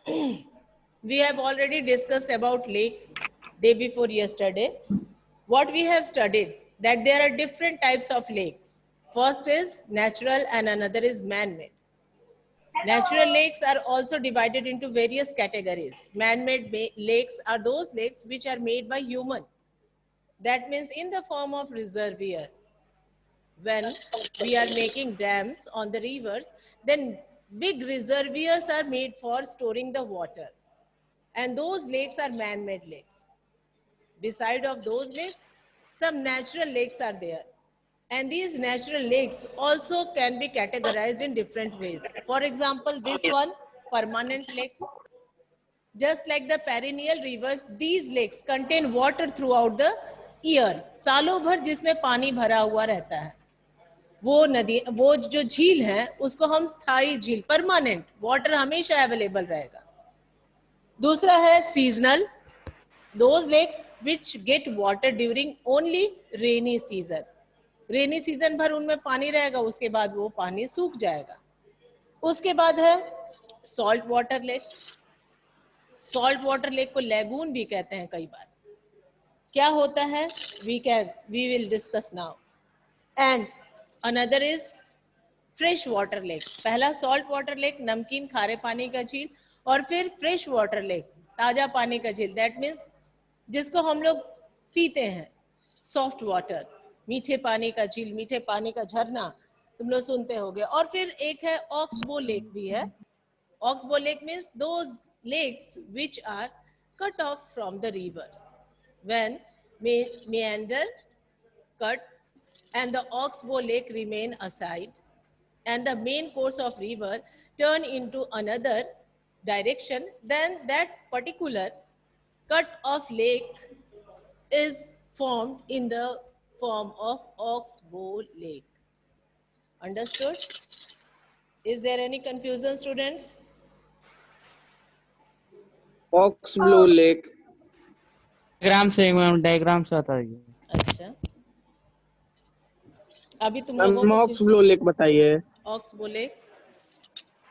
we have already discussed about lake day before yesterday. What we have studied, that there are different types of lakes. First is natural and another is man-made. Natural lakes are also divided into various categories. Man-made lakes are those lakes which are made by human. That means in the form of reservoir. When we are making dams on the rivers, then big reservoirs are made for storing the water. And those lakes are man-made lakes. Beside of those lakes, some natural lakes are there. And these natural lakes also can be categorized in different ways. For example, this one, permanent lakes. Just like the perennial rivers, these lakes contain water throughout the year. सालों भर जिसमें पानी भरा हुआ रहता है. वो नदी, वो जो झील है, उसको हम स्थायी झील, परमानेंट, वाटर हमेशा अवेलेबल रहेगा. दूसरा है seasonal, those lakes which get water during only rainy season. Rainy season भर उनमें पानी रहेगा, उसके बाद वो पानी सूख जाएगा. उसके बाद है salt water lake. Salt water lake को लैगून भी कहते हैं कई बार. क्या होता है, we will discuss now. And another is fresh water lake. पहला सॉल्ट वाटर लेक, नमकीन खारे पानी का झील, और फिर फ्रेश वाटर लेक, ताजा पानी का झील. दैट मीन्स जिसको हम लोग पीते हैं, सॉफ्ट वाटर, मीठे पानी का झील, मीठे पानी का झरना, तुम लोग सुनते होगे. और फिर एक है ऑक्सबो लेक भी है. Oxbow lake means those lakes which are cut off from the rivers when meander cut and the oxbow lake remain aside and the main course of river turn into another direction, then that particular cut of lake is formed in the form of oxbow lake. Understood? Is there any confusion, students? Oxbow Lake. Diagram से ma'am, diagram से बताइए. अच्छा, अभी तुम लोगों को ऑक्सब्लो lake बताइए. Oxbow lake,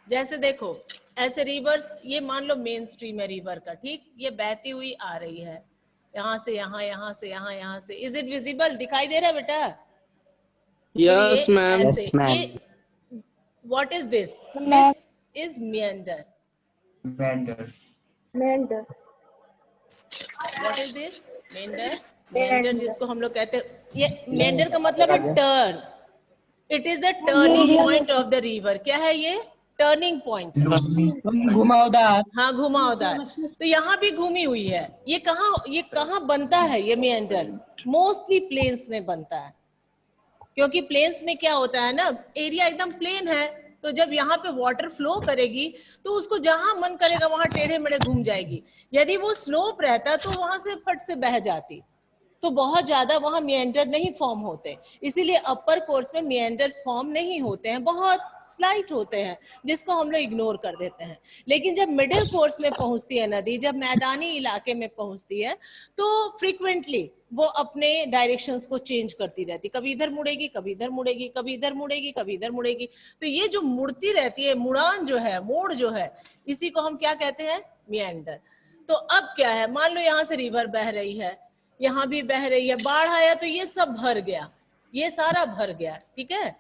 जैसे देखो ऐसे रिवर्स, ये मान लो मेन स्ट्रीम है रिवर का, ठीक, ये बहती हुई आ रही है यहाँ से यहाँ, यहाँ से यहाँ, यहाँ से. Is it visible? दिखाई दे रहा है बेटा? Yes ma'am. ऐसे ये what is this? This is meander. What is this? meander. meander जिसको हम लोग कहते हैं, ये meander का मतलब है turn. It is the turning point of the river. क्या है ये? Turning point. घुमावदार. हाँ, घुमावदार. तो यहाँ भी घूमी हुई है. ये कहाँ बनता है? ये meander मोस्टली प्लेन्स में बनता है, क्योंकि प्लेन्स में क्या होता है ना, एरिया एकदम प्लेन है, तो जब यहाँ पे वाटर फ्लो करेगी तो उसको जहां मन करेगा वहां टेढ़े मेढ़े घूम जाएगी. यदि वो स्लोप रहता तो वहां से फट से बह जाती, तो बहुत ज्यादा वहां मिएंडर नहीं फॉर्म होते. इसीलिए अपर कोर्स में मिएंडर फॉर्म नहीं होते हैं, बहुत स्लाइट होते हैं, जिसको हम लोग इग्नोर कर देते हैं. लेकिन जब मिडिल कोर्स में पहुंचती है नदी, जब मैदानी इलाके में पहुंचती है, तो फ्रीक्वेंटली वो अपने डायरेक्शंस को चेंज करती रहती. कभी इधर मुड़ेगी, कभी इधर मुड़ेगी, कभी इधर मुड़ेगी, कभी इधर मुड़ेगी. तो ये जो मुड़ती रहती है, मुड़ान जो है, मोड़ जो है, इसी को हम क्या कहते हैं? मिएंडर. तो अब क्या है, मान लो यहाँ से रिवर बह रही है, यहाँ भी बह रही है, बाढ़ आया तो ये सब भर गया, ये सारा भर गया. ठीक है,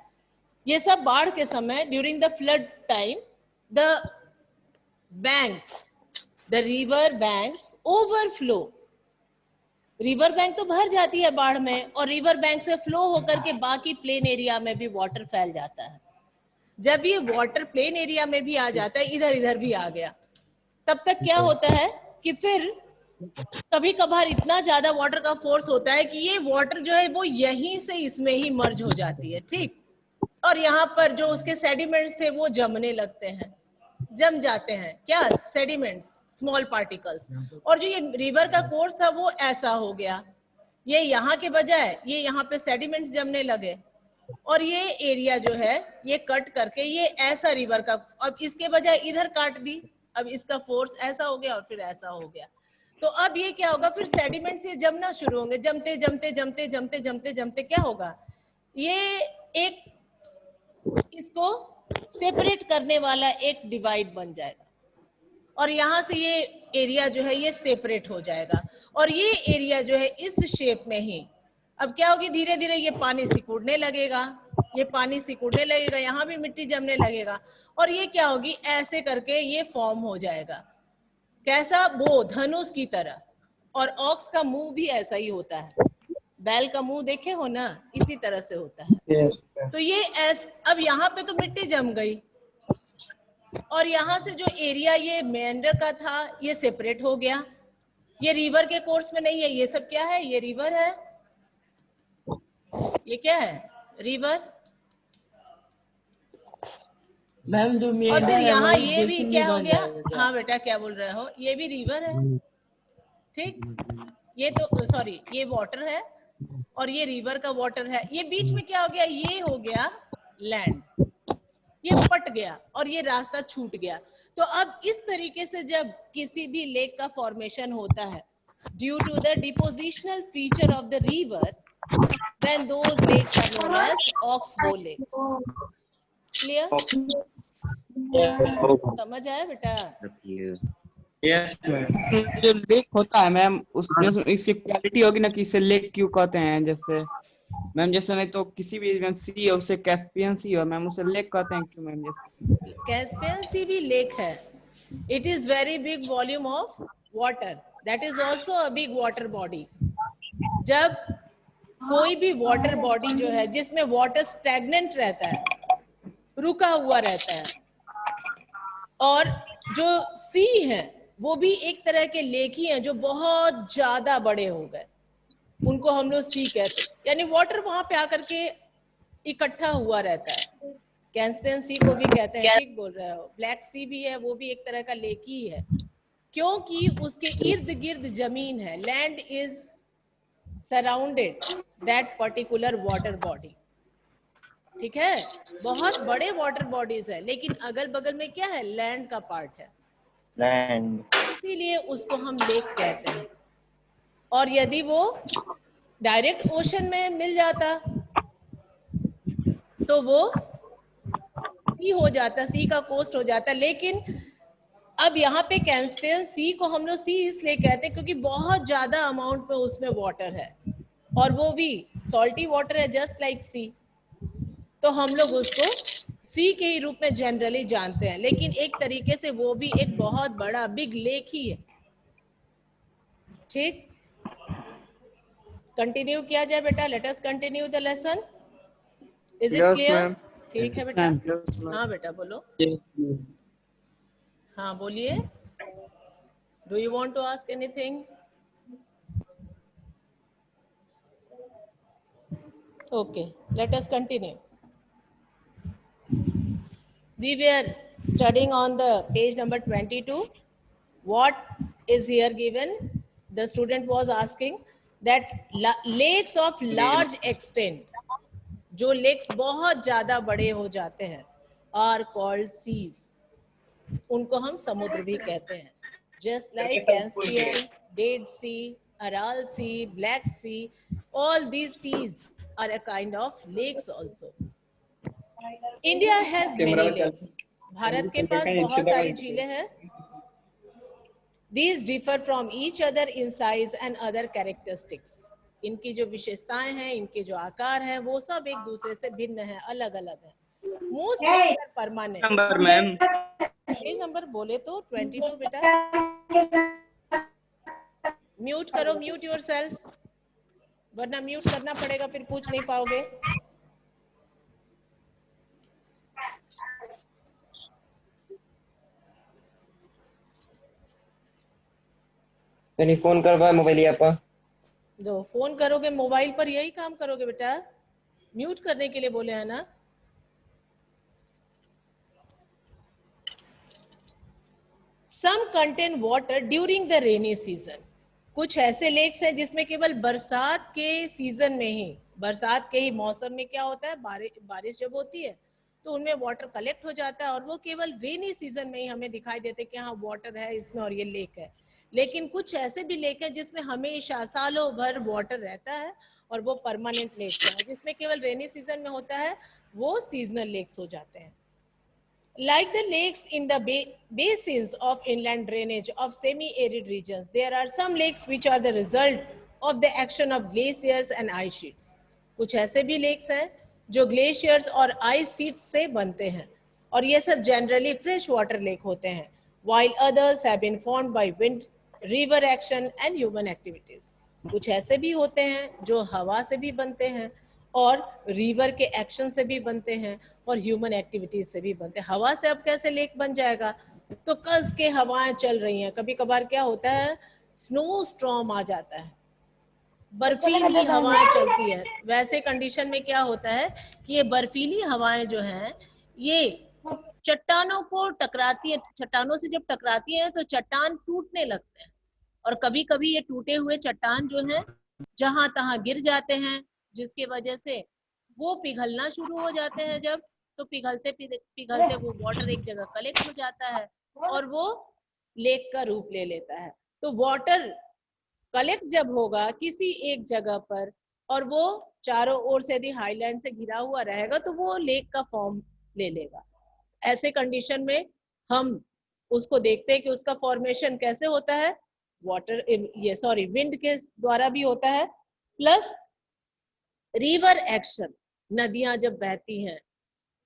ये सब बाढ़ के समय, during the flood time, the banks, the river banks overflow. River bank तो भर जाती है बाढ़ में, और रिवर बैंक से फ्लो होकर के बाकी प्लेन एरिया में भी वाटर फैल जाता है. जब ये वाटर प्लेन एरिया में भी आ जाता है, इधर इधर भी आ गया, तब तक क्या होता है कि फिर कभी कभार इतना ज्यादा वाटर का फोर्स होता है कि ये वाटर जो है वो यहीं से इसमें ही मर्ज हो जाती है. ठीक, और यहाँ पर जो उसके सेडिमेंट्स थे वो जमने लगते हैं, जम जाते हैं. क्या? Sediments, small particles. और जो ये रिवर का कोर्स था वो ऐसा हो गया, ये यहाँ के बजाय ये यहाँ पे सेडिमेंट्स जमने लगे, और ये एरिया जो है ये कट करके ये ऐसा रिवर का, अब इसके बजाय इधर काट दी, अब इसका फोर्स ऐसा हो गया और फिर ऐसा हो गया. तो अब ये क्या होगा, फिर सेडिमेंट्स ये जमना शुरू होंगे, जमते जमते जमते जमते जमते जमते क्या होगा, ये एक इसको सेपरेट करने वाला एक डिवाइड बन जाएगा. और यहाँ से ये एरिया जो है ये सेपरेट हो जाएगा, और ये एरिया जो है इस शेप में ही अब क्या होगी, धीरे धीरे ये पानी सिकुड़ने लगेगा, ये पानी सिकुड़ने लगेगा, यहाँ भी मिट्टी जमने लगेगा, और ये क्या होगी, ऐसे करके ये फॉर्म हो जाएगा। कैसा, वो धनुष की तरह। और ऑक्स का मुंह भी ऐसा ही होता है, बैल का मुंह देखे हो ना, इसी तरह से होता है। तो ये अब यहाँ पे तो मिट्टी जम गई, और यहाँ से जो एरिया ये मेंढर का था ये सेपरेट हो गया। ये रिवर के कोर्स में नहीं है, ये सब क्या है, ये रिवर है, ये क्या है, रिवर। मैम जो और फिर यहाँ ये भी क्या हो गया, क्या? हाँ बेटा क्या बोल रहे हो, ये भी रिवर है, ठीक। ये तो सॉरी, ये वाटर है और ये रिवर का वाटर है, ये बीच में क्या हो गया, ये हो गया लैंड, ये पट गया और ये रास्ता छूट गया। तो अब इस तरीके से जब किसी भी लेक का फॉर्मेशन होता है due to the depositional feature of the river, then those lakes are known as oxbow lake. Clear? समझ आया बेटा? यस जो लेक होता है मैम, उसमें इसकी क्वालिटी होगी ना कि इसे लेक क्यों कहते हैं। जैसे मैम, जैसे नहीं तो किसी भी सी है उसे कैस्पियन सी हो मैम, उसे लेक कहते हैं क्यों मैम? जैसे कैस्पियन सी भी लेक है, it is very big volume of water, that is also a big water body. जब कोई भी वाटर बॉडी जो है जिसमें वाटर स्टैग्नेंट रहता है, रुका हुआ रहता है, और जो सी है वो भी एक तरह के लेक ही हैं जो बहुत ज्यादा बड़े हो गए, उनको हम लोग सी कहते हैं, यानी वाटर वहां पे आकर के इकट्ठा हुआ रहता है। कैस्पियन सी को भी कहते हैं, ठीक बोल रहे हो। ब्लैक सी भी है, वो भी एक तरह का लेक ही है, क्योंकि उसके इर्द गिर्द जमीन है, land is surrounded that particular water body, ठीक है। बहुत बड़े वाटर बॉडीज है, लेकिन अगल बगल में क्या है, लैंड का पार्ट है, लैंड, इसीलिए उसको हम लेक कहते हैं। और यदि वो डायरेक्ट ओशन में मिल जाता तो वो सी हो जाता, सी का कोस्ट हो जाता, लेकिन अब यहाँ पे कैस्पियन सी को हम लोग सी इसलिए कहते हैं क्योंकि बहुत ज्यादा अमाउंट में उसमें वाटर है, और वो भी सॉल्टी वाटर है जस्ट लाइक सी, तो हम लोग उसको सी के ही रूप में जनरली जानते हैं, लेकिन एक तरीके से वो भी एक बहुत बड़ा बिग लेक ही है, ठीक। कंटिन्यू किया जाए बेटा, let us continue the lesson, is it Yes, clear? ma'am. ठीक है बेटा, हाँ बेटा बोलो, हाँ बोलिए, do you want to ask anything? Okay, let us continue. We were studying on the page number 22. What is here given? The student was asking that lakes of large extent, जो lakes बहुत ज्यादा बड़े हो जाते हैं, are called seas. उनको हम समुद्र भी कहते हैं, just like Caspian, Dead Sea, Aral Sea, Black Sea, all these seas are a kind of lakes also. India has many lakes, Bharat के पास बहुत सारी झीलें हैं। These differ from each other in size and other characteristics. इनकी जो विशेषताएं हैं, इनके जो आकार हैं, वो सब एक दूसरे से भिन्न है, अलग अलग है। Most permanent number ma'am, page number बोले तो 22 बेटा। म्यूट करो, म्यूट योरसेल्फ, वरना म्यूट करना पड़ेगा, फिर पूछ नहीं पाओगे। फोन करवा मोबाइल पर, जो फोन करोगे मोबाइल पर यही काम करोगे बेटा, म्यूट करने के लिए बोले हैं ना। Some contain water during the rainy season, कुछ ऐसे लेक्स हैं जिसमें केवल बरसात के सीजन में ही, बरसात के ही मौसम में क्या होता है, बारिश जब होती है तो उनमें वाटर कलेक्ट हो जाता है, और वो केवल रेनी सीजन में ही हमें दिखाई देते कि हाँ वाटर है इसमें और ये लेक है। लेकिन कुछ ऐसे भी लेक हैं जिसमें हमेशा सालों भर वाटर रहता है, और वो परमानेंट लेक्स हैं। जिसमें केवल रेनी सीजन में होता है वो सीजनल लेक्स हो जाते हैं। Like the lakes in the basins of inland drainage of semi-arid regions, there are some lakes which are the result of the action of glaciers and ice sheets. कुछ ऐसे भी lakes हैं जो glaciers और ice sheets से बनते हैं और ये सब generally fresh water lake होते हैं, while others have been formed by wind, river action and human activities. कुछ ऐसे भी होते हैं जो हवा से भी बनते हैं और रिवर के एक्शन से भी बनते हैं और ह्यूमन एक्टिविटीज से भी बनते हैं। हवा से अब कैसे लेक बन जाएगा? तो कस के हवाएं चल रही हैं, कभी कभार क्या होता है, स्नो स्टॉर्म आ जाता है, बर्फीली हवाएं चलती है। वैसे कंडीशन में क्या होता है कि ये बर्फीली हवाएं जो हैं ये चट्टानों को टकराती है, चट्टानों से जब टकराती है तो चट्टान टूटने लगते हैं और कभी कभी ये टूटे हुए चट्टान जो हैं जहां तहां गिर जाते हैं, जिसकी वजह से वो पिघलना शुरू हो जाते हैं। जब तो पिघलते पिघलते वो वाटर एक जगह कलेक्ट हो जाता है और वो लेक का रूप ले लेता है। तो वाटर कलेक्ट जब होगा किसी एक जगह पर और वो चारों ओर से यदि हाईलैंड से घिरा हुआ रहेगा तो वो लेक का फॉर्म ले लेगा। ऐसे कंडीशन में हम उसको देखते हैं कि उसका फॉर्मेशन कैसे होता है, विंड के द्वारा भी होता है, प्लस रिवर एक्शन, नदियां जब बहती हैं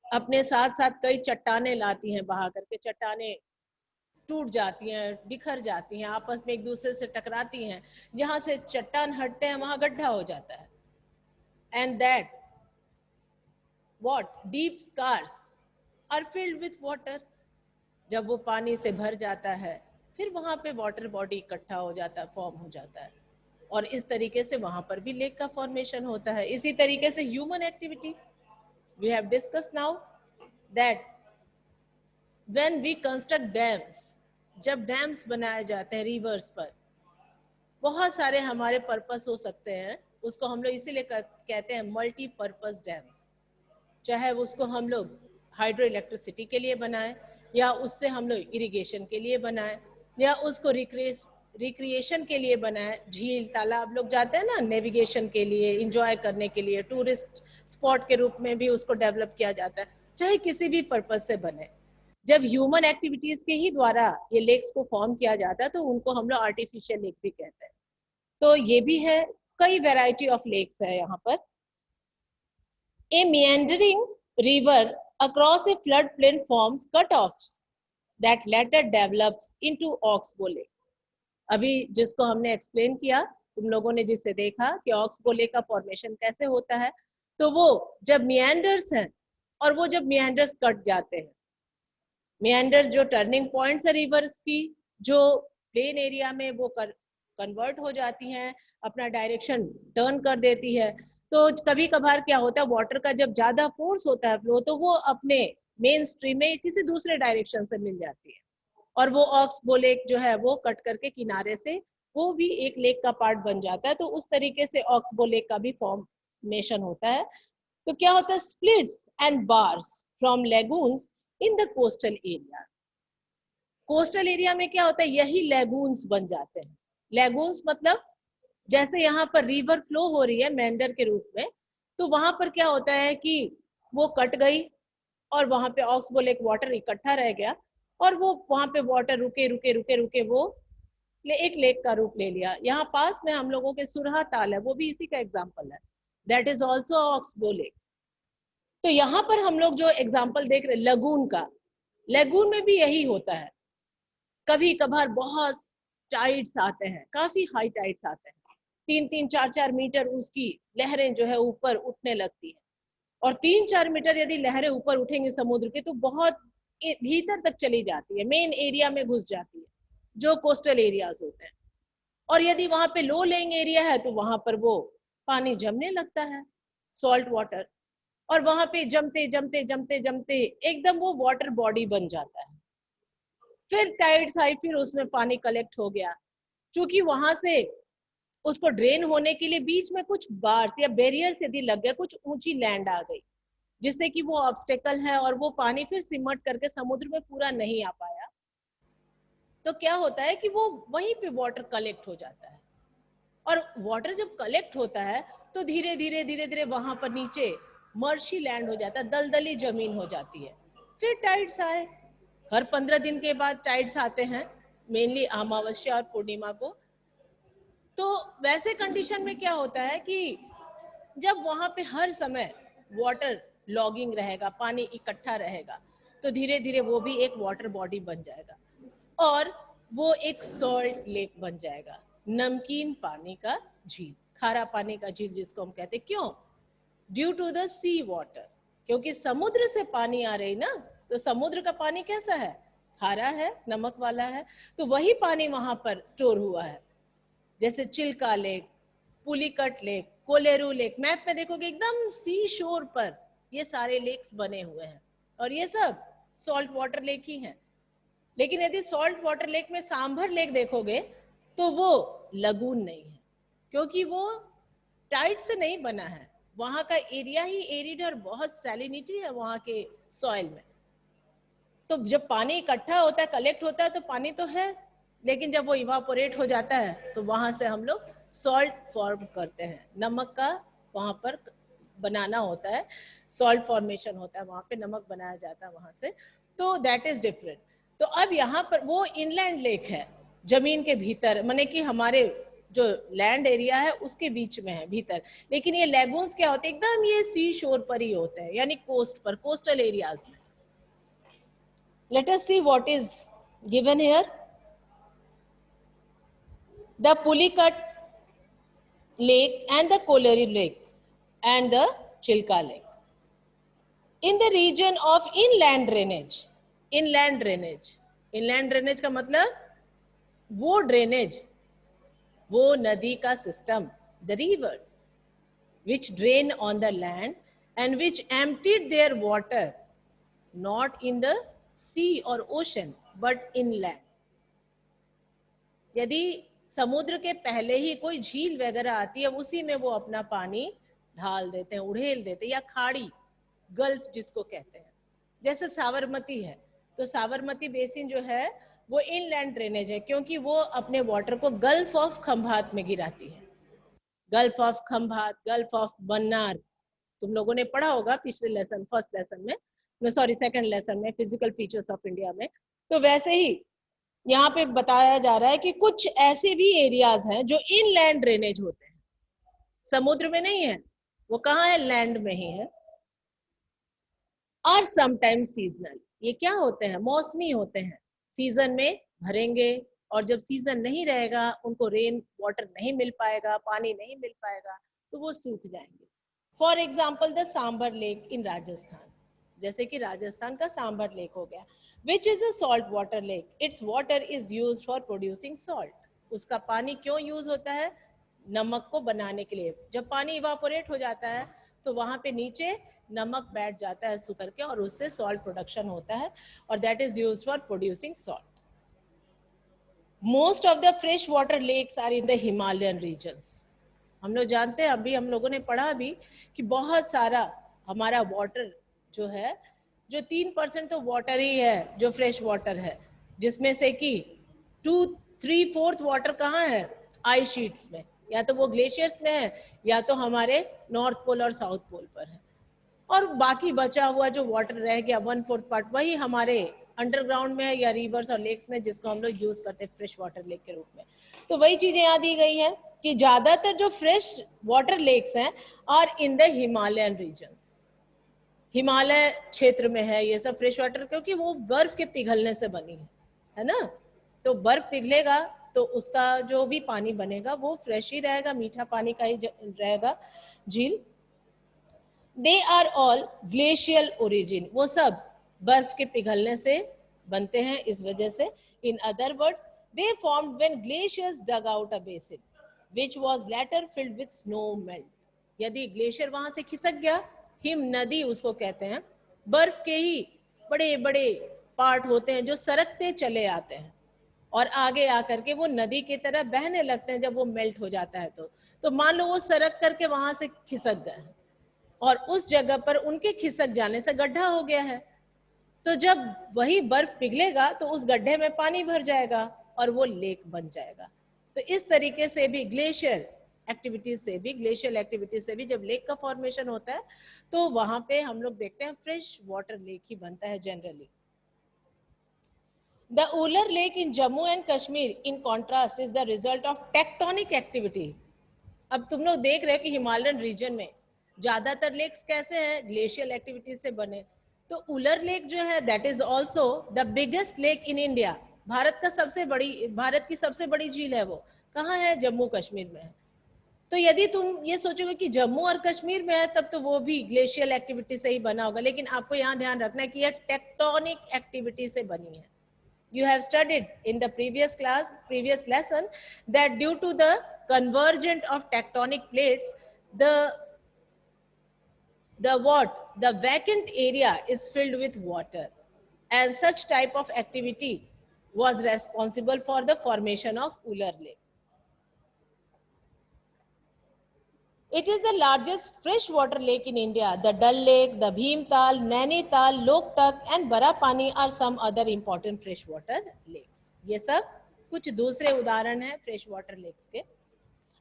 अपने साथ साथ कई चट्टाने लाती हैं, बहा करके चट्टाने टूट जाती हैं, बिखर जाती हैं, आपस में एक दूसरे से टकराती हैं, जहां से चट्टान हटते हैं वहां गड्ढा हो जाता है। And that what deep scars are filled with water. जब वो पानी से भर जाता है फिर वहां पे वाटर बॉडी इकट्ठा हो जाता है, फॉर्म हो जाता है और इस तरीके से वहां पर भी लेक का फॉर्मेशन होता है। इसी तरीके से human activity, we have discuss now that when we construct dams, जब डैम्स बनाए जाते हैं रिवर्स पर, बहुत सारे हमारे पर्पस हो सकते हैं, उसको हम लोग इसीलिए कहते हैं मल्टीपर्पस डैम्स। चाहे उसको हम लोग हाइड्रो इलेक्ट्रिसिटी के लिए बनाएं या उससे हम लोग इरिगेशन के लिए बनाएं या उसको रिक्रिएशन के लिए बनाएं, झील तालाब लोग जाते हैं ना नेविगेशन के लिए, इंजॉय करने के लिए, टूरिस्ट स्पॉट के रूप में भी उसको डेवलप किया जाता है, चाहे किसी भी पर्पस से बने। जब ह्यूमन एक्टिविटीज के ही द्वारा ये लेक्स को फॉर्म किया जाता है तो उनको हम लोग आर्टिफिशियल लेक भी कहते हैं। तो ये भी है, कई वैरायटी ऑफ लेक्स है यहाँ पर। A meandering river across a floodplain forms cutoffs that later develops into oxbow lakes. अभी जिसको हमने एक्सप्लेन किया, तुम लोगों ने जिसे देखा कि ऑक्सबो लेक का फॉर्मेशन कैसे होता है, तो वो जब मियांडर्स हैं और वो जब मियांडर्स कट जाते हैं, मियांडर्स जो टर्निंग पॉइंट्स है रिवर्स की, जो प्लेन एरिया में वो कन्वर्ट हो जाती हैं, अपना डायरेक्शन टर्न कर देती है। तो कभी कभार क्या होता है, वाटर का जब ज्यादा फोर्स होता है फ्लो, तो वो अपने मेन स्ट्रीम में किसी दूसरे डायरेक्शन से मिल जाती है और वो ऑक्सबो लेक जो है वो कट करके किनारे से वो भी एक लेक का पार्ट बन जाता है। तो उस तरीके से ऑक्सबो लेक का भी फॉर्मेशन होता है। तो क्या होता है, splits and bars from lagoons in the coastal area. Coastal area में क्या होता है, यही लेगून्स बन जाते हैं। लेगून्स मतलब जैसे यहाँ पर रिवर फ्लो हो रही है मेंडर के रूप में, तो वहां पर क्या होता है कि वो कट गई और वहां पे ऑक्सबो लेक वाटर इकट्ठा रह गया और वो वहां पे वाटर रुके रुके रुके रुके वो एक लेक का रूप ले लिया। यहाँ पास में हम लोगों के सुरहा ताल है, वो भी इसी का एग्जाम्पल है, that is also oxbow lake. तो यहाँ पर हम लोग जो एग्जाम्पल देख रहे लगून का, लगून में भी यही होता है। कभी कभार बहुत टाइड्स आते हैं, काफी हाई टाइड्स आते हैं, 3-3, 4-4 मीटर उसकी लहरें जो है ऊपर उठने लगती है और 3-4 मीटर यदि लहरें ऊपर उठेंगी समुद्र के तो बहुत भीतर तक चली जाती है, मेन एरिया में घुस जाती है जो कोस्टल एरियाज होते हैं। और यदि वहां पे लो लेइंग एरिया है तो वहां पर वो पानी जमने लगता है, सॉल्ट वाटर, और वहां पे जमते जमते जमते जमते एकदम वो वाटर बॉडी बन जाता है। फिर टाइड्स आई, फिर उसमें पानी कलेक्ट हो गया, क्योंकि वहां से उसको ड्रेन होने के लिए बीच में कुछ बार्स या बैरियर्स यदि लग गए, कुछ ऊंची लैंड आ गई जिससे कि वो ऑब्स्टेकल है और वो पानी फिर सिमट करके समुद्र में पूरा नहीं आ पाया, तो क्या होता है कि वो वहीं पे वाटर कलेक्ट हो जाता है। और वाटर जब कलेक्ट होता है तो धीरे धीरे धीरे धीरे वहां पर नीचे मर्शी लैंड हो जाता है, दलदली जमीन हो जाती है। फिर टाइड्स आए, हर 15 दिन के बाद टाइड्स आते हैं, मेनली अमावस्या और पूर्णिमा को। तो वैसे कंडीशन में क्या होता है कि जब वहां पे हर समय वाटर लॉगिंग रहेगा, पानी इकट्ठा रहेगा, तो धीरे धीरे वो भी एक वाटर बॉडी बन जाएगा और वो एक सॉल्ट लेक बन जाएगा, नमकीन पानी का झील, खारा पानी का झील जिसको हम कहते हैं। क्यों? Due to the sea water, क्योंकि समुद्र से पानी आ रही ना, तो समुद्र का पानी कैसा है? खारा है, नमक वाला है। तो वही पानी वहां पर स्टोर हुआ है, जैसे Chilka lake, Pulicat lake, Kolleru lake. Map में देखोगे एकदम सी शोर पर ये सारे लेक्स बने हुए हैं और ये सब सॉल्ट वाटर लेक ही हैं। लेकिन यदि सॉल्ट वाटर लेक में सांभर लेक देखोगे तो वो लगून नहीं है, क्योंकि वो टाइड से नहीं बना है, वहां का एरिया ही एरिड और बहुत सैलिनिटी है वहां के सॉइल में। तो जब पानी इकट्ठा होता है, कलेक्ट होता है, तो पानी तो है, लेकिन जब वो इवापोरेट हो जाता है तो वहां से हम लोग सॉल्ट फॉर्म करते हैं, नमक का वहां पर बनाना होता है, सॉल्ट फॉर्मेशन होता है, वहां पे नमक बनाया जाता है वहां से। तो दैट इज डिफरेंट। तो अब यहाँ पर वो इनलैंड लेक है, जमीन के भीतर, माने कि हमारे जो लैंड एरिया है उसके बीच में है भीतर। लेकिन ये लेगून्स क्या होते हैं? एकदम ये सी शोर पर ही होते हैं, यानी कोस्ट पर, कोस्टल एरियाज में। Let us see what is given here. The Pulicat Lake and the Kolari Lake and the Chilka Lake. In the region of inland drainage, inland drainage, inland drainage का मतलब वो drainage, वो नदी का system, the rivers which drain on the land and which emptied their water not in the sea or ocean but inland. यदि समुद्र के पहले ही कोई झील वगैरह आती है, उसी में वो अपना पानी ढाल देते हैं, उड़ेल देते हैं, या खाड़ी, गल्फ जिसको कहते हैं, जैसे साबरमती है। तो साबरमती बेसिन जो है वो इनलैंड ड्रेनेज है, क्योंकि वो अपने वाटर को गल्फ ऑफ खंभात में गिराती है। Gulf of Khambhat, gulf of Mannar, तुम लोगों ने पढ़ा होगा पिछले लेसन, फर्स्ट लेसन में, सॉरी सेकंड लेसन में, फिजिकल फीचर्स ऑफ इंडिया में। तो वैसे ही यहाँ पे बताया जा रहा है कि कुछ ऐसे भी एरियाज हैं जो इनलैंड ड्रेनेज होते हैं, समुद्र में नहीं है, वो कहाँ है? लैंड में ही है। और समटाइम्स सीजनल, ये क्या होते हैं? मौसमी होते हैं, सीजन में भरेंगे और जब सीजन नहीं रहेगा, उनको रेन वाटर नहीं मिल पाएगा, पानी नहीं मिल पाएगा, तो वो सूख जाएंगे। For example the Sambhar lake in Rajasthan, जैसे कि राजस्थान का सांबर लेक हो गया, which is a salt water lake. Its water is used for producing salt. उसका पानी क्यों यूज होता है? नमक को बनाने के लिए। जब पानी इवापोरेट हो जाता है तो वहां पे नीचे नमक बैठ जाता है सूख करके, और उससे सॉल्ट प्रोडक्शन होता है, और that is used for producing salt. Most of the fresh water lakes are in the Himalayan regions. हम लोग जानते हैं, अभी हम लोगों ने पढ़ा भी कि बहुत सारा हमारा वाटर जो है, जो 3% तो वाटर ही है जो फ्रेश वाटर है, जिसमें से कि 2-3/4 वाटर कहाँ है? आइस शीट्स में, या तो वो ग्लेशियर्स में है, या तो हमारे नॉर्थ पोल और साउथ पोल पर है। और बाकी बचा हुआ जो वाटर रह गया 1/4 पार्ट, वही हमारे अंडरग्राउंड में है, या रिवर्स और लेक्स में, जिसको हम लोग यूज करते हैं फ्रेश वाटर लेक के रूप में। तो वही चीजें यहाँ दी गई है कि ज्यादातर जो फ्रेश वाटर लेक्स हैं are in the Himalayan regions, Himalaya क्षेत्र में है ये सब फ्रेश वाटर, क्योंकि वो बर्फ के पिघलने से बनी है ना। तो बर्फ पिघलेगा तो उसका जो भी पानी बनेगा वो फ्रेश ही रहेगा, मीठा पानी का ही रहेगा झील। They are all glacial origin, वो सब बर्फ के पिघलने से बनते हैं, इस वजह से। In other words, they formed when glaciers dug out a basin which was later filled with snow melt. यदि ग्लेशियर वहां से खिसक गया, हिम नदी उसको कहते हैं, बर्फ के ही बड़े बड़े पार्ट होते हैं जो सरकते चले आते हैं और आगे आकर के वो नदी की तरह बहने लगते हैं जब वो मेल्ट हो जाता है। तो मान लो वो सरक करके वहां से खिसक गए और उस जगह पर उनके खिसक जाने से गड्ढा हो गया है, तो जब वही बर्फ पिघलेगा तो उस गड्ढे में पानी भर जाएगा और वो लेक बन जाएगा। तो इस तरीके से भी ग्लेशियर एक्टिविटीज से भी, ग्लेशियल एक्टिविटीज से भी जब लेक का फॉर्मेशन होता है तो वहां पे हम लोग देखते हैं फ्रेश वाटर लेक ही बनता है generally. The Uller Lake in Jammu and Kashmir, in contrast, is the result of tectonic activity. अब तुम लोग देख रहे हो कि हिमालयन रीजन में ज्यादातर लेक्स कैसे हैं, ग्लेशियल एक्टिविटीज से बने. तो उलर लेक जो है that is also the biggest lake in India. Bharat की सबसे बड़ी झील है. वो कहाँ है? जम्मू कश्मीर में है. तो यदि तुम ये सोचोगे कि जम्मू और कश्मीर में है तब तो वो भी ग्लेशियल एक्टिविटी से ही बना होगा, लेकिन आपको यहाँ ध्यान रखना है कि यह टेक्टोनिक एक्टिविटी से बनी है. You have studied in the previous lesson that due to the convergence of tectonic plates, the vacant area is filled with water, and such type of activity was responsible for the formation of Uller Lake. It is the largest freshwater lake in India. The Dal Lake, the Bhimtal, Nainital, Loktak and Barapani are some other important freshwater lakes. ये सब कुछ दूसरे उदाहरण हैं freshwater lakes के.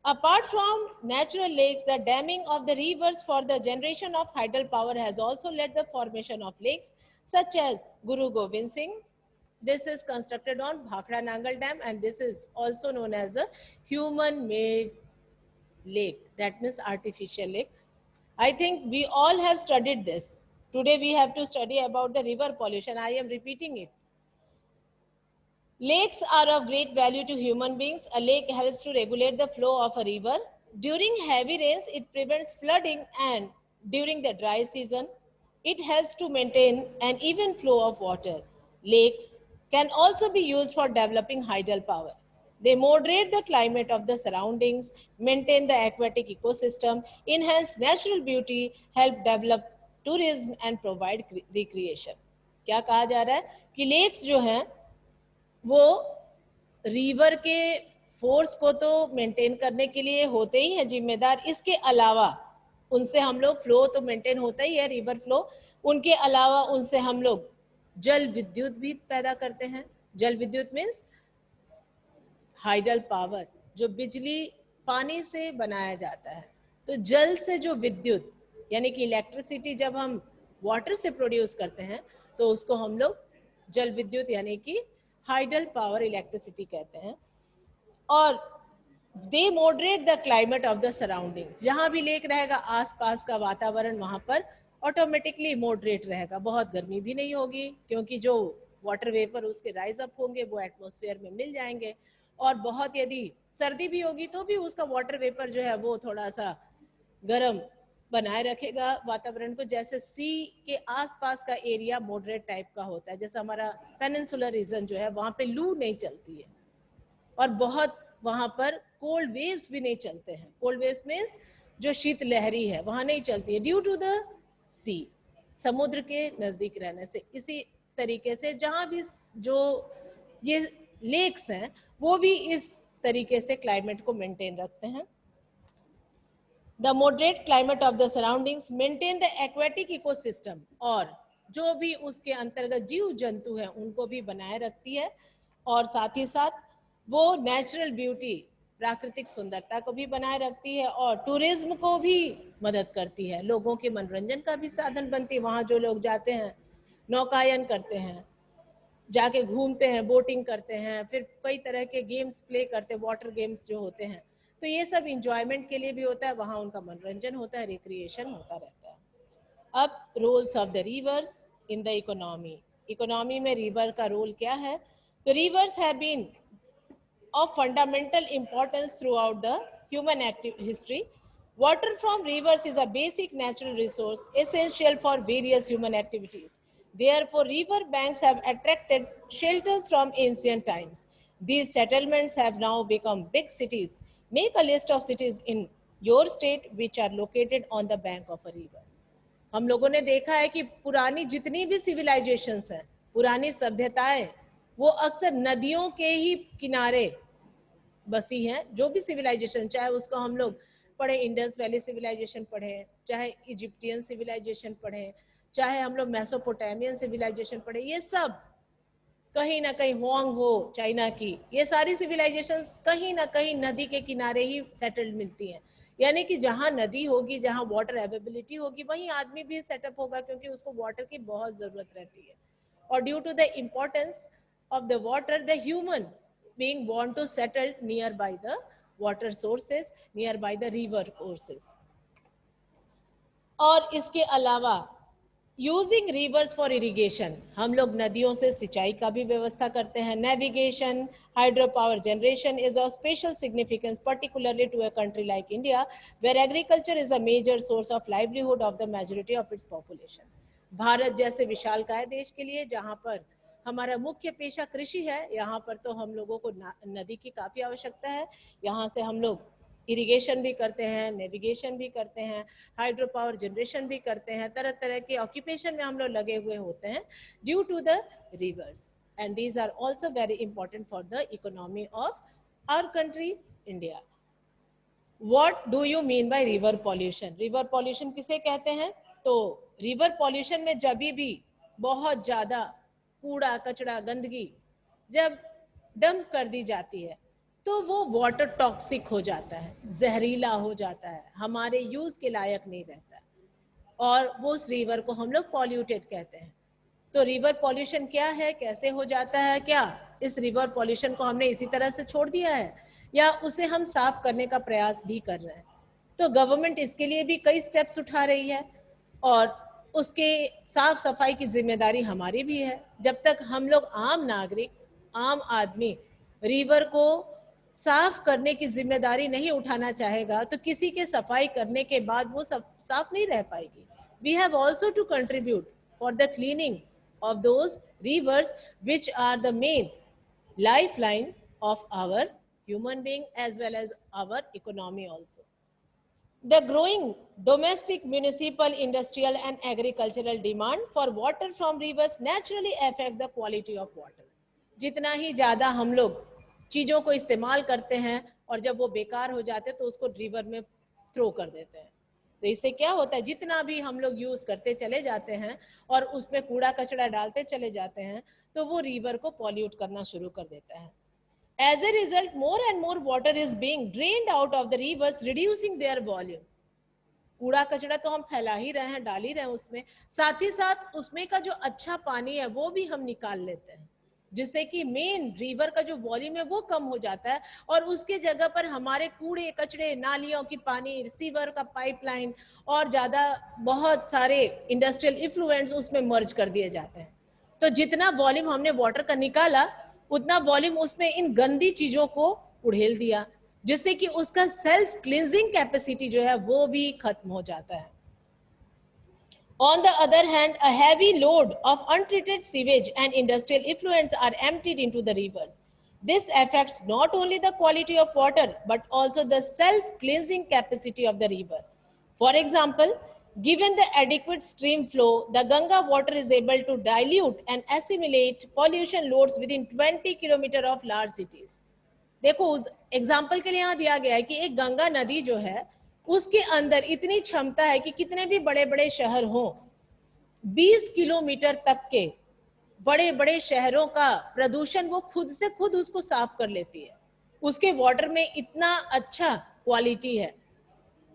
Apart from natural lakes, the damming of the rivers for the generation of hydel power has also led the formation of lakes such as Guru Gobind Singh. This is constructed on Bhakra Nangal Dam, and this is also known as the human-made lake, that means artificial lake. I think we all have studied this. Today we have to study about the river pollution. I am repeating it. Lakes are of great value to human beings. A lake helps to regulate the flow of a river. During heavy rains, it prevents flooding, and during the dry season, it helps to maintain an even flow of water. Lakes can also be used for developing hydel power. They moderate the climate of the surroundings, maintain the aquatic ecosystem, enhance natural beauty, help develop tourism and provide recreation. क्या कहा जा रहा है कि lakes जो हैं वो river के फोर्स को तो मेंटेन करने के लिए होते ही हैं जिम्मेदार, इसके अलावा उनसे हम लोग फ्लो तो मेंटेन होता ही है रिवर फ्लो, उनके अलावा उनसे हम लोग जल विद्युत भी पैदा करते हैं. जल विद्युत मीन्स हाइडल पावर, जो बिजली पानी से बनाया जाता है. तो जल से जो विद्युत यानी कि इलेक्ट्रिसिटी जब हम वाटर से प्रोड्यूस करते हैं तो उसको हम लोग जल विद्युत यानी कि हाइडल पावर इलेक्ट्रिसिटी कहते हैं. और they moderate the climate of the surroundings. जहां भी लेक रहेगा आसपास का वातावरण वहां पर ऑटोमेटिकली मॉडरेट रहेगा. बहुत गर्मी भी नहीं होगी क्योंकि जो वाटर वेपर उसके राइज अप होंगे वो एटमॉस्फेयर में मिल जाएंगे. और बहुत यदि सर्दी भी होगी तो भी उसका वाटर वेपर जो है वो थोड़ा सा गर्म बनाए रखेगा वातावरण को. जैसे सी के आसपास का एरिया मॉडरेट टाइप का होता है, जैसे हमारा पेनिनसुलर रीजन जो है वहां पे लू नहीं चलती है और बहुत वहां पर कोल्ड वेव्स भी नहीं चलते हैं. कोल्ड वेव्स मीन्स जो शीत लहरी है वहां नहीं चलती है ड्यू टू द सी, समुद्र के नजदीक रहने से. इसी तरीके से जहां भी जो ये लेक्स हैं वो भी इस तरीके से क्लाइमेट को मेंटेन रखते हैं. The moderate climate of the surroundings maintain the aquatic ecosystem, और जो भी उसके अंतर्गत जीव जंतु हैं उनको भी बनाए रखती है और साथ ही साथ वो नेचुरल ब्यूटी प्राकृतिक सुंदरता को भी बनाए रखती है और टूरिज्म को भी मदद करती है. लोगों के मनोरंजन का भी साधन बनती है. वहाँ जो लोग जाते हैं नौकायन करते हैं, जाके घूमते हैं, बोटिंग करते हैं, फिर कई तरह के गेम्स प्ले करते हैं, वाटर गेम्स जो होते हैं, तो ये सब इंजॉयमेंट के लिए भी होता है. वहाँ उनका मनोरंजन होता है, रिक्रिएशन होता रहता है. अब roles of the rivers in the economy. Economy में रिवर का रोल क्या है? तो rivers have been of fundamental importance throughout the human history. Water from rivers is a basic natural resource essential for various human activities. Therefore, river banks have attracted shelters from ancient times. These settlements have now become big cities. Make a list of cities in your state which are located on the bank of a river. हम लोगों ने देखा है कि पुरानी जितनी भी civilisations हैं, पुरानी सभ्यताएं, वो अक्सर नदियों के ही किनारे बसी हैं. जो भी सिविलाइजेशन, चाहे उसको हम लोग पढ़े इंडस वैली सिविलाइजेशन पढ़े, चाहे इजिप्टियन सिविलाइजेशन पढ़े, चाहे हम लोग मेसोपोटामियन सिविलाइजेशन पढ़े, ये सब कहीं ना कहीं होंग हो चाइना की, ये सारी सिविलाइजेशंस कहीं ना कहीं नदी के किनारे ही सेटल्ड मिलती हैं। यानी कि जहां नदी होगी, जहां वाटर अवेलेबिलिटी होगी, वहीं आदमी भी सेटअप होगा, क्योंकि उसको वाटर की बहुत जरूरत रहती है। और due to the importance of the water, the human being want to settle nearby the water sources, nearby the river courses. और इसके अलावा यूजिंग रिवर्स फॉर इरिगेशन, हम लोग नदियों से सिंचाई का भी व्यवस्था करते हैं। Navigation, hydro power generation is of special significance particularly to a country like India where agriculture is a major source of livelihood of the majority of its population. Bharat जैसे विशालकाय देश के लिए, जहां पर हमारा मुख्य पेशा कृषि है, यहाँ पर तो हम लोगों को नदी की काफी आवश्यकता है। यहाँ से हम लोग इरिगेशन भी करते हैं, नेविगेशन भी करते हैं, हाइड्रो पावर जनरेशन भी करते हैं, तरह तरह के ऑक्यूपेशन में हम लोग लगे हुए होते हैं due to the rivers, and these are also very important for the economy of our country India. What do you mean by river pollution? River pollution किसे कहते हैं? तो रिवर पॉल्यूशन में जब भी बहुत ज्यादा कूड़ा कचरा गंदगी जब डंप कर दी जाती है तो वो वाटर टॉक्सिक हो जाता है, जहरीला हो जाता है, हमारे यूज के लायक नहीं रहता है, और वो उस रिवर को हम लोग पॉल्यूटेड कहते हैं। तो रिवर पॉल्यूशन क्या है, कैसे हो जाता है? क्या इस रिवर पॉल्यूशन को हमने इसी तरह से छोड़ दिया है, या उसे हम साफ करने का प्रयास भी कर रहे हैं? तो गवर्नमेंट इसके लिए भी कई स्टेप्स उठा रही है, और उसके साफ सफाई की जिम्मेदारी हमारी भी है। जब तक हम लोग आम नागरिक, आम आदमी रिवर को साफ करने की जिम्मेदारी नहीं उठाना चाहेगा, तो किसी के सफाई करने के बाद वो साफ नहीं रह पाएगी। We have also to contribute for the cleaning of those rivers which are the main lifeline of our human being as well as our economy also. The growing domestic, municipal, industrial and agricultural demand for water from rivers naturally affect the quality of water. जितना ही ज्यादा हम लोग चीजों को इस्तेमाल करते हैं और जब वो बेकार हो जाते हैं तो उसको रिवर में थ्रो कर देते हैं, तो इससे क्या होता है, जितना भी हम लोग यूज करते चले जाते हैं और उसमें कूड़ा कचरा डालते चले जाते हैं, तो वो रिवर को पॉल्यूट करना शुरू कर देता है। As a result, more and more water is being drained out of the rivers, reducing their volume. कूड़ा कचरा तो हम फैला ही रहे हैं, डाल ही रहे हैं उसमें, साथ ही साथ उसमें का जो अच्छा पानी है वो भी हम निकाल लेते हैं, जिससे कि मेन रिवर का जो वॉल्यूम है वो कम हो जाता है, और उसके जगह पर हमारे कूड़े कचरे, नालियों की पानी, रिसीवर का पाइपलाइन और ज्यादा बहुत सारे इंडस्ट्रियल इफ्लुएंट्स उसमें मर्ज कर दिए जाते हैं। तो जितना वॉल्यूम हमने वाटर का निकाला, उतना वॉल्यूम उसमें इन गंदी चीजों को उड़ेल दिया, जिससे कि उसका सेल्फ क्लींजिंग कैपेसिटी जो है वो भी खत्म हो जाता है। On the other hand, a heavy load of untreated sewage and industrial effluents are emptied into the rivers. This affects not only the quality of water, but also the self-cleansing capacity of the river. For example, given the adequate stream flow, the Ganga water is able to dilute and assimilate pollution loads within 20 km of large cities. देखो example के लिए यहाँ दिया गया है कि एक गंगा नदी जो है उसके अंदर इतनी क्षमता है कि कितने भी बड़े बड़े शहर हों, 20 किलोमीटर तक के बड़े बड़े शहरों का प्रदूषण वो खुद से खुद उसको साफ कर लेती है। उसके वाटर में इतना अच्छा क्वालिटी है।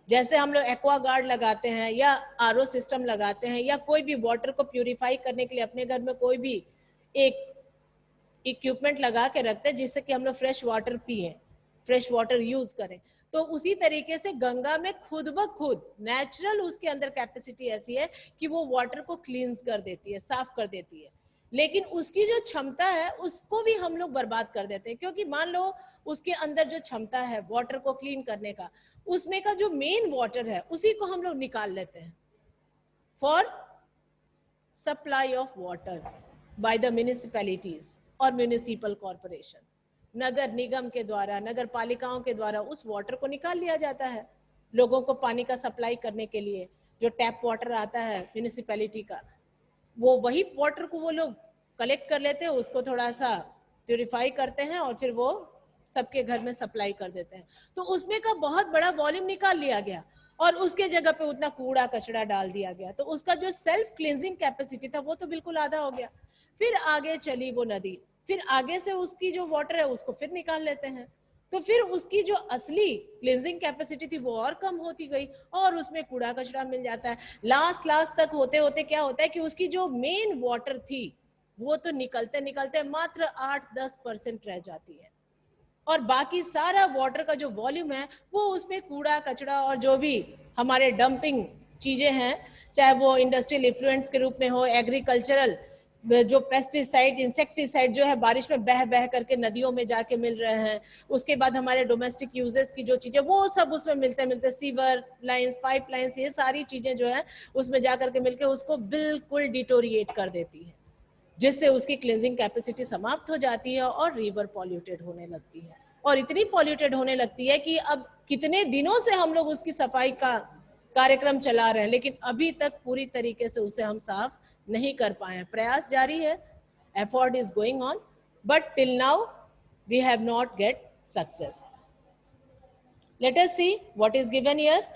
जैसे हम लोग एक्वागार्ड लगाते हैं या आरओ सिस्टम लगाते हैं या कोई भी वाटर को प्यूरिफाई करने के लिए अपने घर में कोई भी एक इक्विपमेंट लगा के रखते हैं जिससे कि हम लोग फ्रेश वाटर पिए, फ्रेश वाटर यूज करें, तो उसी तरीके से गंगा में खुद ब खुद नेचुरल उसके अंदर कैपेसिटी ऐसी है कि वो वाटर को क्लींस कर देती है, साफ कर देती है। लेकिन उसकी जो क्षमता है उसको भी हम लोग बर्बाद कर देते हैं, क्योंकि मान लो उसके अंदर जो क्षमता है वाटर को क्लीन करने का, उसमें का जो मेन वाटर है उसी को हम लोग निकाल लेते हैं for supply of water by the municipalities और म्युनिसिपल कॉर्पोरेशन। नगर निगम के द्वारा, नगर पालिकाओं के द्वारा उस वाटर को निकाल लिया जाता है लोगों को पानी का सप्लाई करने के लिए। जो टैप वाटर आता है म्युनिसिपैलिटी का, वो वही वाटर को वो लोग कलेक्ट कर लेते हैं, उसको थोड़ा सा प्यूरिफाई करते हैं और फिर वो सबके घर में सप्लाई कर देते हैं। तो उसमें का बहुत बड़ा वॉल्यूम निकाल लिया गया और उसके जगह पे उतना कूड़ा कचरा डाल दिया गया, तो उसका जो सेल्फ क्लींजिंग कैपेसिटी था वो तो बिल्कुल आधा हो गया। फिर आगे चली वो नदी, फिर आगे से उसकी जो वाटर है उसको फिर निकाल लेते हैं, तो फिर उसकी जो असली क्लींजिंग कैपेसिटी थी वो और कम होती गई और उसमें कूड़ा कचरा मिल जाता है। लास्ट तक होते होते क्या होता है कि उसकी जो मेन वाटर थी वो तो निकलते निकलते मात्र 8-10% रह जाती है, और बाकी सारा वाटर का जो वॉल्यूम है वो उसमें कूड़ा कचरा और जो भी हमारे डंपिंग चीजें हैं, चाहे वो इंडस्ट्रियल इफ्लुएंस के रूप में हो, एग्रीकल्चरल जो पेस्टिसाइड इंसेक्टिसाइड जो है बारिश में बह बह करके नदियों में जाके मिल रहे हैं, उसके बाद हमारे डोमेस्टिक यूजेस की जो चीजें वो सब उसमें मिलते मिलते सीवर लाइंस पाइप लाइंस ये सारी चीजें जो है उसमें जा करके मिलके उसको बिल्कुल डिटोरिएट कर देती है, जिससे उसकी क्लींजिंग कैपेसिटी समाप्त हो जाती है और रिवर पॉल्यूटेड होने लगती है, और इतनी पॉल्यूटेड होने लगती है कि अब कितने दिनों से हम लोग उसकी सफाई का कार्यक्रम चला रहे हैं लेकिन अभी तक पूरी तरीके से उसे हम साफ नहीं कर पाए हैं। प्रयास जारी है, effort is going on, but till now we have not get success. Let us see what is given here.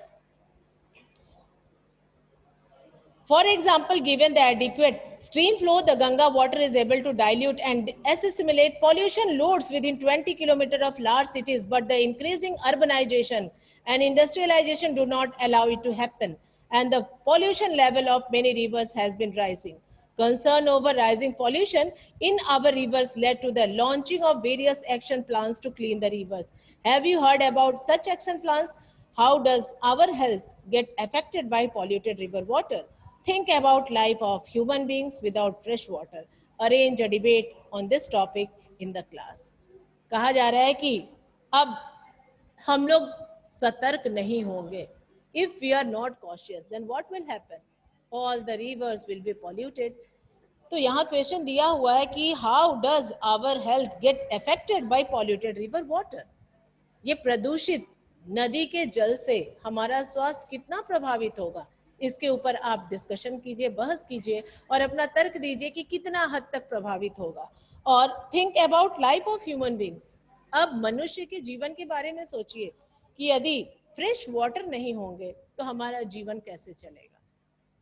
For example, given the adequate stream flow, the Ganga water is able to dilute and assimilate pollution loads within 20 kilometers of large cities, but the increasing urbanization and industrialization do not allow it to happen, and the pollution level of many rivers has been rising. Concern over rising pollution in our rivers led to the launching of various action plans to clean the rivers. Have you heard about such action plans? How does our health get affected by polluted river water? Think about life of human beings without fresh water. Arrange a debate on this topic in the class. कहा जा रहा है कि अब हम लोग सतर्क नहीं होंगे. If we are not cautious, then what will happen? All the rivers will be polluted. तो यहाँ क्वेश्चन दिया हुआ है कि how does our health get affected by polluted river water? ये प्रदूषित नदी के जल से हमारा स्वास्थ्य कितना प्रभावित होगा, इसके ऊपर आप डिस्कशन कीजिए, बहस कीजिए और अपना तर्क दीजिए कि कितना हद तक प्रभावित होगा. और think about life of human beings. अब मनुष्य के जीवन के बारे में सोचिए कि यदि फ्रेश वाटर नहीं होंगे तो हमारा जीवन कैसे चलेगा.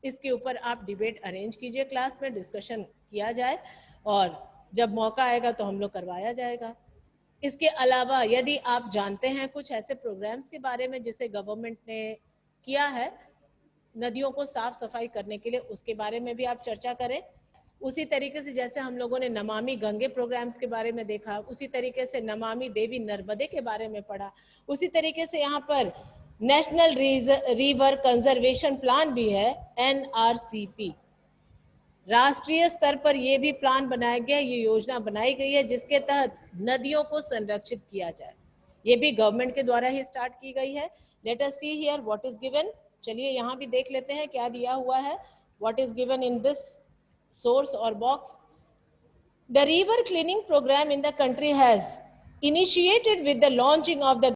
इसके ऊपर आप डिबेट अरेंज कीजिए, क्लास में डिस्कशन किया जाए और जब मौका आएगा तो हम लोग करवाया जाएगा. इसके अलावा यदि आप जानते हैं कुछ ऐसे प्रोग्राम्स के बारे में जिसे गवर्नमेंट ने किया है नदियों को साफ सफाई करने के लिए, उसके बारे में भी आप चर्चा करें. उसी तरीके से जैसे हम लोगों ने नमामि गंगे प्रोग्राम्स के बारे में देखा, उसी तरीके से नमामि देवी नर्मदे के बारे में पढ़ा, उसी तरीके से यहाँ पर नेशनल रिवर कंजर्वेशन प्लान भी है, NRCP. राष्ट्रीय स्तर पर यह भी प्लान बनाया गया, ये योजना बनाई गई है जिसके तहत नदियों को संरक्षित किया जाए. ये भी गवर्नमेंट के द्वारा ही स्टार्ट की गई है. Late us see here what is given. चलिए यहाँ भी देख लेते हैं क्या दिया हुआ है. What is given in this source और box. The river cleaning program in the country has initiated with the launching of the